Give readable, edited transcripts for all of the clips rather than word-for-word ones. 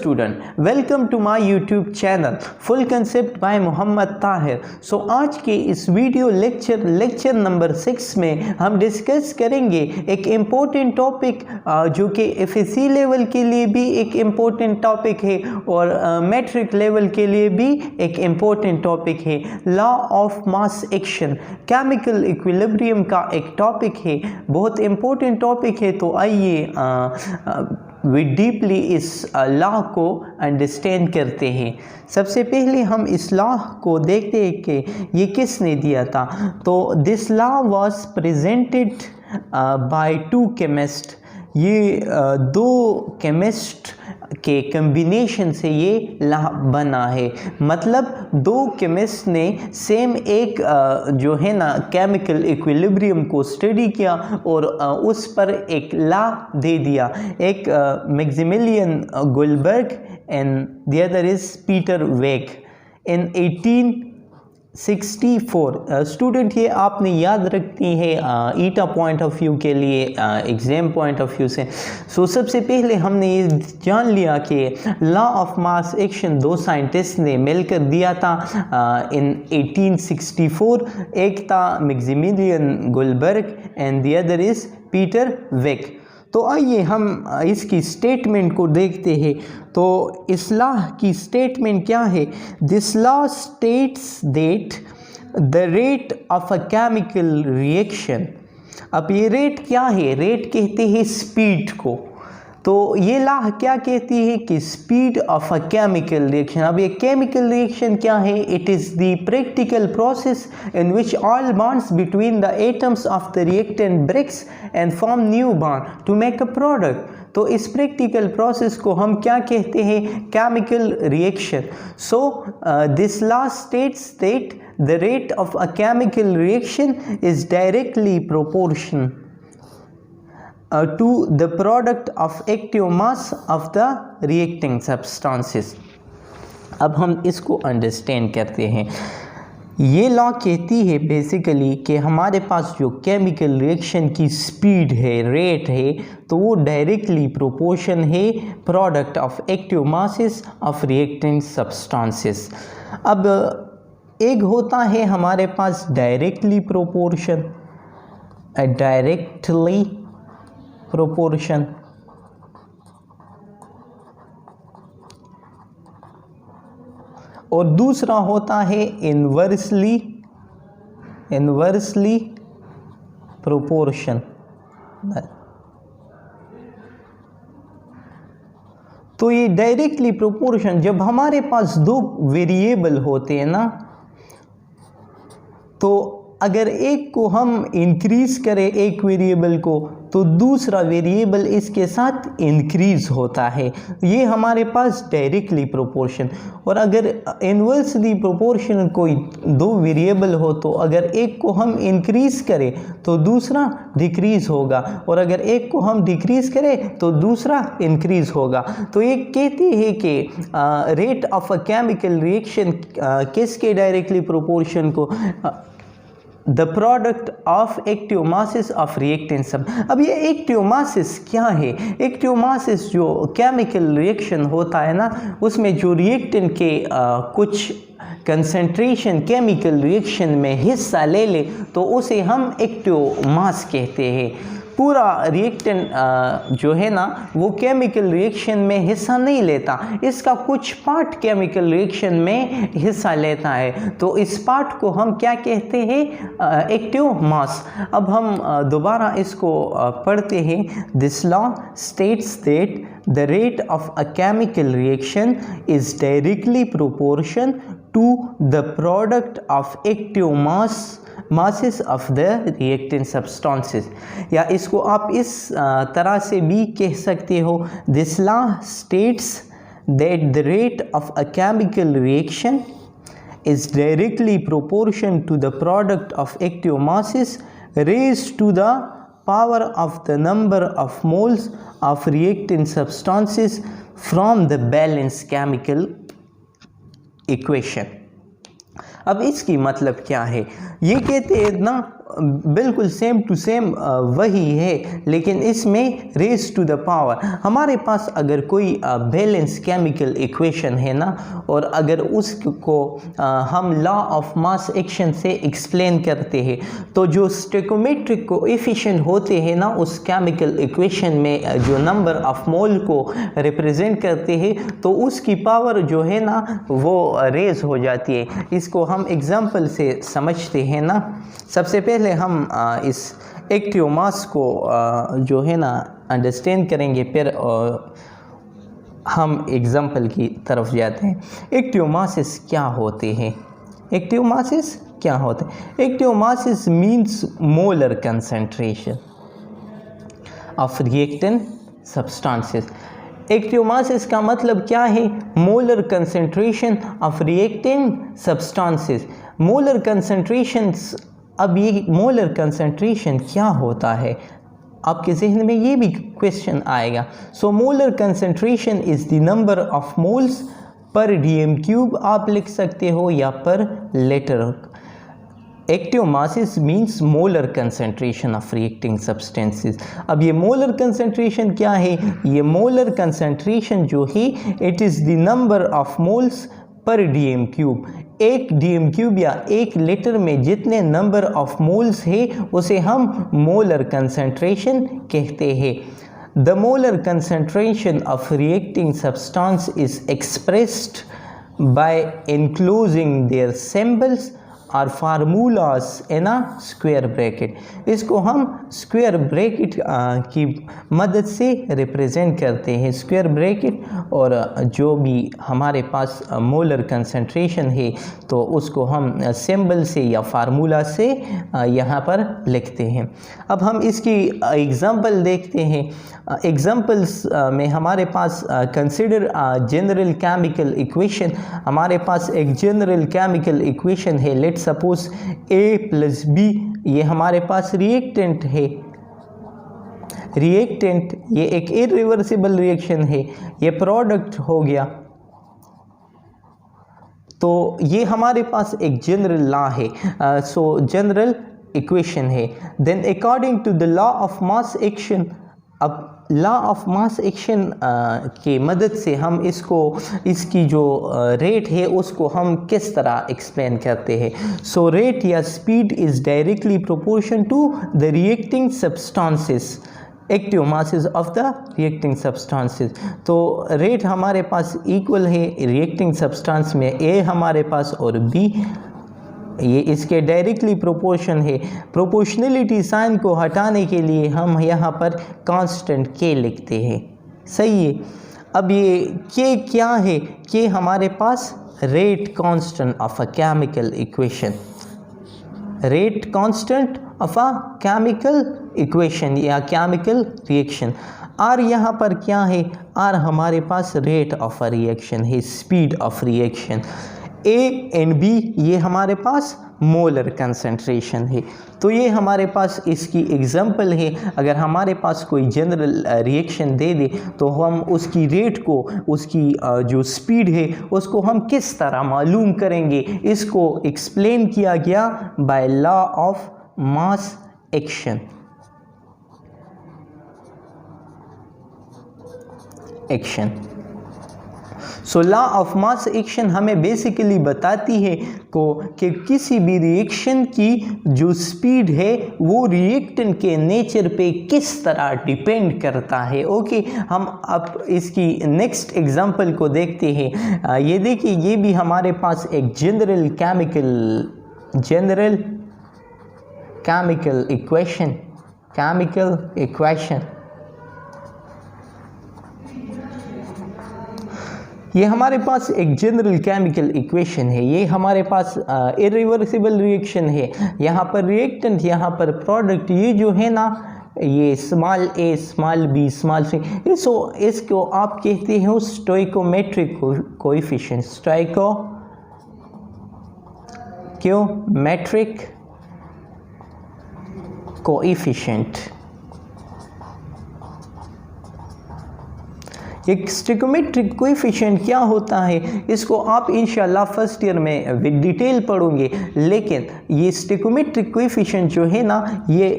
student, welcome to my YouTube channel Full Concept by Mohammad Tahir. सो आज के इस वीडियो लेक्चर नंबर 6 में हम डिस्कस करेंगे एक इम्पोर्टेंट टॉपिक जो कि FSC लेवल के लिए भी एक इम्पोर्टेंट टॉपिक है और मैट्रिक लेवल के लिए भी एक इम्पोर्टेंट टॉपिक है। Law of mass action, chemical equilibrium का एक टॉपिक है, बहुत इम्पोर्टेंट टॉपिक है। तो आइए वी डीपली इस लॉ को अंडरस्टैंड करते हैं। सबसे पहले हम इस लॉ को देखते हैं कि ये किसने दिया था। तो this law was presented by two chemist. ये दो केमिस्ट के कम्बिनेशन से ये लॉ बना है। मतलब दो केमिस्ट ने सेम एक जो है ना केमिकल इक्विलिब्रियम को स्टडी किया और उस पर एक लॉ दे दिया। एक Maximilian Guldberg and the other is Peter Waage in 1864। Student ये आपने याद रखती है ईटा पॉइंट ऑफ व्यू के लिए, एग्ज़ाम पॉइंट ऑफ व्यू से। सो सबसे पहले हमने ये जान लिया कि लॉ ऑफ मास एक्शन दो साइंटिस्ट ने मिलकर दिया था इन 1864। एक था Maximilian Guldberg and the other is Peter Waage. तो आइए हम इसकी स्टेटमेंट को देखते हैं। तो इस लॉ की स्टेटमेंट क्या है? This law states that the rate of a chemical reaction. अब ये रेट क्या है? रेट कहते हैं स्पीड को। तो ये लॉ क्या कहती है कि speed of a chemical reaction. अब ये केमिकल रिएक्शन क्या है? It is the practical process in which all bonds between the atoms of the reactant breaks and form new bond to make a product. तो इस practical process को हम क्या कहते हैं? Chemical reaction. So this law states that the rate of a chemical reaction is directly proportional to the product of active mass of the reacting substances। अब हम इसको अंडरस्टैंड करते हैं। ये लॉ कहती है बेसिकली कि हमारे पास जो केमिकल रिएक्शन की स्पीड है, रेट है, तो वो डायरेक्टली प्रोपोर्शन है product of active masses of reacting substances. अब एक होता है हमारे पास डायरेक्टली प्रोपोर्शन, डायरेक्टली प्रोपोर्शन, और दूसरा होता है इनवर्सली प्रोपोर्शन। तो ये डायरेक्टली प्रोपोर्शन, जब हमारे पास दो वेरिएबल होते हैं ना, तो अगर एक को हम इंक्रीज करें एक वेरिएबल को, तो दूसरा वेरिएबल इसके साथ इंक्रीज होता है। ये हमारे पास डायरेक्टली प्रोपोर्शन। और अगर इनवर्सली प्रोपोर्शन कोई दो वेरिएबल हो, तो अगर एक को हम इंक्रीज करें तो दूसरा डिक्रीज होगा, और अगर एक को हम डिक्रीज करें तो दूसरा इंक्रीज होगा। तो ये कहते हैं कि rate of a chemical reaction किसके डायरेक्टली प्रोपोर्शन को? The product of active masses of reactant सब। अब ये एक्टिव मासेस क्या है? एक्टिव मासेस जो केमिकल रिएक्शन होता है ना, उसमें जो रिएक्टेंट के कुछ कंसंट्रेशन केमिकल रिएक्शन में हिस्सा ले ले, तो उसे हम एक्टिव मास कहते हैं। पूरा रिएक्टेंट जो है ना, वो केमिकल रिएक्शन में हिस्सा नहीं लेता, इसका कुछ पार्ट केमिकल रिएक्शन में हिस्सा लेता है। तो इस पार्ट को हम क्या कहते हैं? Active mass. अब हम दोबारा इसको पढ़ते हैं। This law states that the rate of a chemical reaction is directly proportional to the product of active masses of the reactant substances। या इसको आप इस तरह से भी कह सकते हो। This law states that the rate of a chemical reaction is directly proportional to the product of active masses raised to the power of the number of moles of reactant substances from the balanced chemical equation। अब इसकी मतलब क्या है? ये कहते हैं ना बिल्कुल सेम टू सेम वही है, लेकिन इसमें रेज टू द पावर। हमारे पास अगर कोई बैलेंस केमिकल इक्वेशन है ना, और अगर उसको हम लॉ ऑफ मास एक्शन से एक्सप्लेन करते हैं, तो जो स्टोइकोमेट्रिक कोएफिशिएंट होते हैं ना उस केमिकल इक्वेशन में, जो नंबर ऑफ मोल को रिप्रेजेंट करते हैं, तो उसकी पावर जो है ना वो रेज हो जाती है। इसको हम एग्जांपल से समझते हैं ना। सबसे पहले हम इस एक्टिव मास को जो है ना अंडरस्टैंड करेंगे, फिर हम एग्जांपल की तरफ जाते हैं। एक्टिव मासेस क्या होते हैं? एक्टिव मासेस क्या होते हैं? Active masses means molar concentration of reactant substances. Active masses का मतलब क्या है? Molar concentration of reactant substances. Molar concentrations, अब ये मोलर कंसंट्रेशन क्या होता है? आपके जहन में ये भी क्वेश्चन आएगा। So molar concentration is the number of moles per DM cube आप लिख सकते हो, या पर litre. Active masses means molar concentration of reacting substances. अब ये मोलर कंसंट्रेशन क्या है? ये मोलर कंसंट्रेशन जो है it is the number of moles per DM cube. एक डीएम क्यूब या एक लीटर में जितने नंबर ऑफ मोल्स है उसे हम मोलर कंसंट्रेशन कहते हैं। The molar concentration of reacting substance is expressed by enclosing their symbols और formulas in a square bracket. इसको हम स्क्वायर ब्रैकेट की मदद से रिप्रेजेंट करते हैं। स्क्वायर ब्रैकेट, और जो भी हमारे पास मोलर कंसंट्रेशन है तो उसको हम सिंबल से या फार्मूला से यहाँ पर लिखते हैं। अब हम इसकी एग्जांपल देखते हैं। एग्जांपल्स में हमारे पास कंसिडर जनरल केमिकल इक्वेशन। हमारे पास एक जनरल केमिकल इक्वेशन है। Let's suppose A plus B, ये हमारे पास रिएक्टेंट है। रिएक्टेंट ये एक इरिवर्सिबल रिएक्शन है, ये प्रोडक्ट हो गया। तो ये हमारे पास एक जनरल लॉ है, सो जनरल इक्वेशन है। Then according to the law of mass action, अब लॉ ऑफ मास एक्शन के मदद से हम इसकी जो रेट है उसको हम किस तरह एक्सप्लेन करते हैं? सो रेट या speed is directly proportion to the reacting substances, active masses of the reacting substances. तो रेट हमारे पास इक्वल है रिएक्टिंग सब्सटेंस में A हमारे पास और B, ये इसके डायरेक्टली प्रोपोर्शन है। प्रोपोर्शनलिटी साइन को हटाने के लिए हम यहाँ पर कांस्टेंट K लिखते हैं। सही है। अब ये K क्या है? K हमारे पास rate constant of a chemical equation, rate constant of a chemical equation या केमिकल रिएक्शन। R यहाँ पर क्या है? R हमारे पास रेट ऑफ अ रिएक्शन है, speed of reaction. A and B ये हमारे पास मोलर कंसंट्रेशन है। तो ये हमारे पास इसकी एग्जांपल है। अगर हमारे पास कोई जनरल रिएक्शन दे दे तो हम उसकी रेट को, उसकी जो स्पीड है उसको हम किस तरह मालूम करेंगे? इसको एक्सप्लेन किया गया by law of mass action. So law of mass action हमें बेसिकली बताती है कि किसी भी रिएक्शन की जो स्पीड है वो रिएक्टेंट के नेचर पे किस तरह डिपेंड करता है। ओके, हम अब इसकी नेक्स्ट एग्जांपल को देखते हैं। ये देखिए, ये भी हमारे पास एक जनरल केमिकल इक्वेशन। ये हमारे पास एक जनरल केमिकल इक्वेशन है। ये हमारे पास इरिवर्सिबल रिएक्शन है। यहाँ पर रिएक्टेंट, यहाँ पर प्रोडक्ट, ये जो है ना ये small a small b small c, इसको आप कहते हो स्टोइकोमेट्रिक कोएफिशिएंट, स्टोइकोमेट्रिक कोएफिशिएंट। एक स्टिकोमेट्रिक कोएफिशिएंट क्या होता है इसको आप इंशाल्लाह फर्स्ट ईयर में विद डिटेल पढ़ोगे, लेकिन ये स्टिकोमेट्रिक कोएफिशिएंट जो है ना ये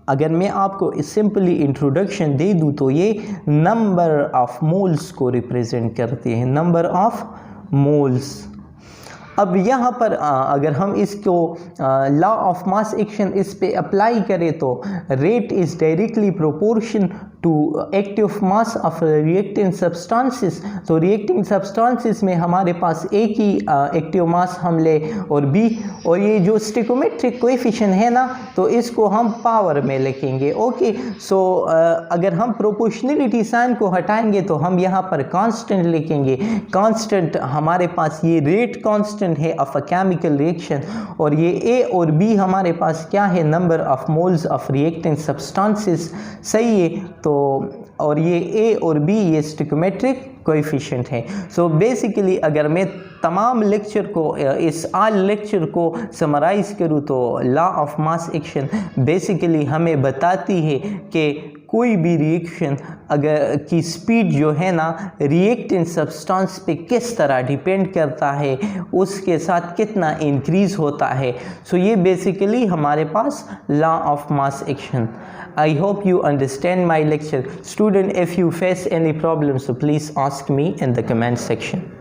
अगर मैं आपको सिंपली इंट्रोडक्शन दे दूँ तो ये नंबर ऑफ मोल्स को रिप्रेजेंट करते हैं, नंबर ऑफ मोल्स। अब यहाँ पर अगर हम इसको लॉ ऑफ मास एक्शन इस पे अप्लाई करें तो rate is directly proportion to active mass of reacting substances. तो रिएक्टिंग सब्सटेंसेस में हमारे पास एक ही एक्टिव मास हम ले और बी, और ये जो स्टिकोमेट्रिक कोएफिशिएंट है ना तो इसको हम पावर में लिखेंगे। ओके, सो अगर हम प्रोपोर्शनलिटी साइन को हटाएंगे तो हम यहाँ पर कांस्टेंट लिखेंगे। कांस्टेंट हमारे पास ये रेट कांस्टेंट है ऑफ अ केमिकल रिएक्शन, और ये ए और बी हमारे पास क्या है, number of moles of reacting substances. सही है, तो और ये ए और बी ये स्टिकोमेट्रिक कोएफिशिएंट है। सो बेसिकली अगर मैं तमाम लेक्चर को इस आल लेक्चर को समराइज़ करूँ तो law of mass action basically हमें बताती है कि कोई भी रिएक्शन अगर की स्पीड जो है ना रिएक्टेंट सब्सटेंस पे किस तरह डिपेंड करता है, उसके साथ कितना इंक्रीज़ होता है। सो ये बेसिकली हमारे पास law of mass action. I hope you understand my lecture. Student, if you face any problems, so please ask me in the comment section.